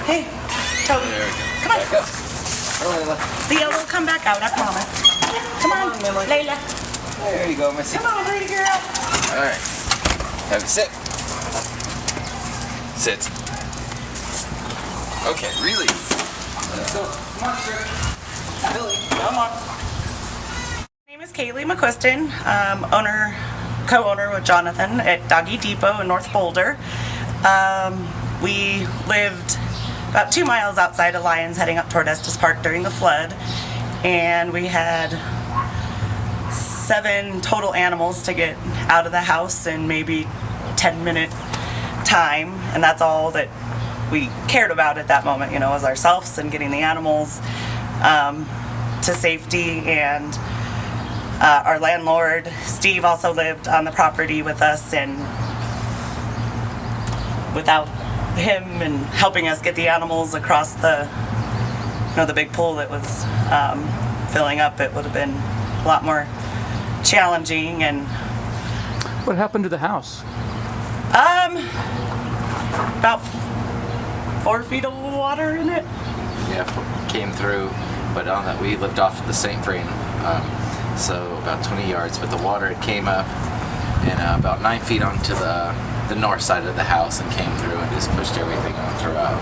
Hey, Toby. There we go. Come on. Back up. Oh, Layla. The yellow will come back out, I promise. Come on, Millie. Layla. There you go, Missy. Come on, pretty girl. All right. Have a sit. Sit. Okay, release. Let's go. Come on, sir. Billy, come on. My name is Cailey McCuiston, co-owner with Jonathan at Doggie Depot in North Boulder. We lived about 2 miles outside of Lyons, heading up toward Estes Park during the flood, and we had 7 total animals to get out of the house in maybe 10-minute time, and that's all that we cared about at that moment, was ourselves and getting the animals to safety. And our landlord, Steve, also lived on the property with us, and without him and helping us get the animals across the big pool that was filling up, it would have been a lot more challenging. And what happened to the house? About 4 feet of water in it. Yeah, came through, but on that we lived off of the St. Vrain, so about 20 yards. But the water it came up and about 9 feet onto the north side of the house and came through and just pushed everything on throughout.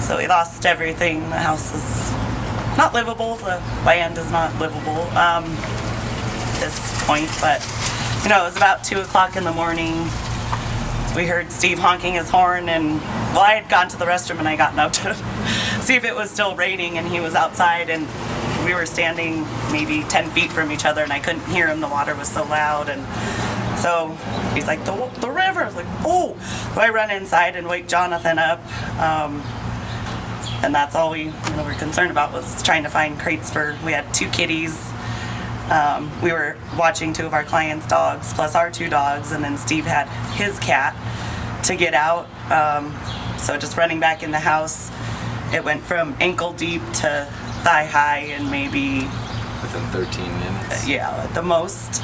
So we lost everything. The house is not livable. The land is not livable at this point. But it was about 2 o'clock in the morning. We heard Steve honking his horn, and I had gone to the restroom and I got up to see if it was still raining, and he was outside, and we were standing maybe 10 feet from each other, and I couldn't hear him. The water was so loud, and so he's like, the river. I was like, oh! So I run inside and wake Jonathan up, and that's all we were concerned about, was trying to find crates we had 2 kitties. We were watching 2 of our clients' dogs, plus our 2 dogs, and then Steve had his cat to get out. So just running back in the house, it went from ankle deep to thigh high in maybe within 13 minutes. Yeah, at the most.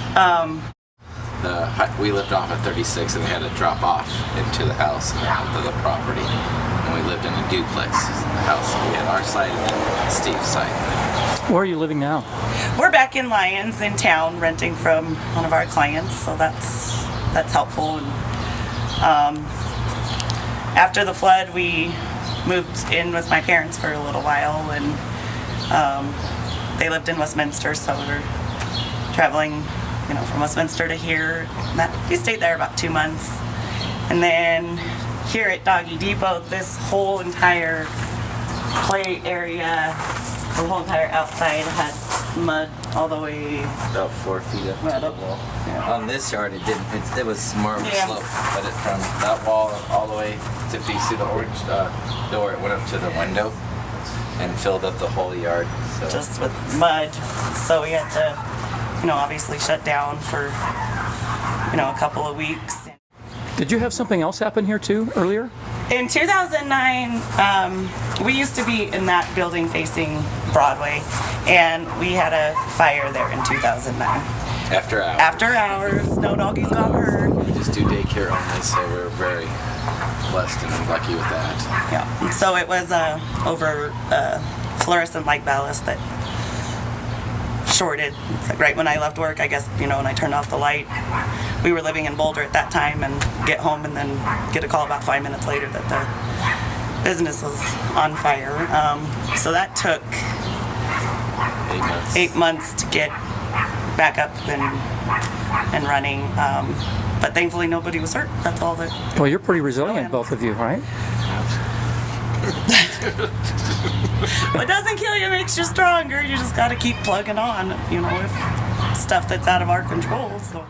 We lived off at 36, and we had to drop off into the house and onto the property. And we lived in a duplex in the house. We had our side and then Steve's side. Where are you living now? We're back in Lyons in town, renting from one of our clients, so that's helpful. And after the flood, we moved in with my parents for a little while, and they lived in Westminster, so we were traveling, from Westminster to here. We stayed there about 2 months, and then here at Doggie Depot, this whole entire play area, the whole entire outside had mud all the way about 4 feet up to the wall. Yeah. On this yard, it was more of a Yeah. slope, but it from that wall all the way to see the orange door, it went up to the window and filled up the whole yard. So. Just with mud, so we had to, obviously shut down for, a couple of weeks. Did you have something else happen here too earlier? In 2009, we used to be in that building facing Broadway, and we had a fire there in 2009. After hours. After hours, no doggies got hurt. We just do daycare only, so we're very blessed and lucky with that. Yeah, so it was over fluorescent light ballast that shorted. It's like right when I left work, I guess, when I turned off the light. We were living in Boulder at that time, and get home and then get a call about 5 minutes later that the business was on fire. So that took 8 months to get back up and running. But thankfully nobody was hurt. That's all that. Well, you're pretty resilient, both of you, right? What doesn't kill you makes you stronger. You just got to keep plugging on, with stuff that's out of our control. So.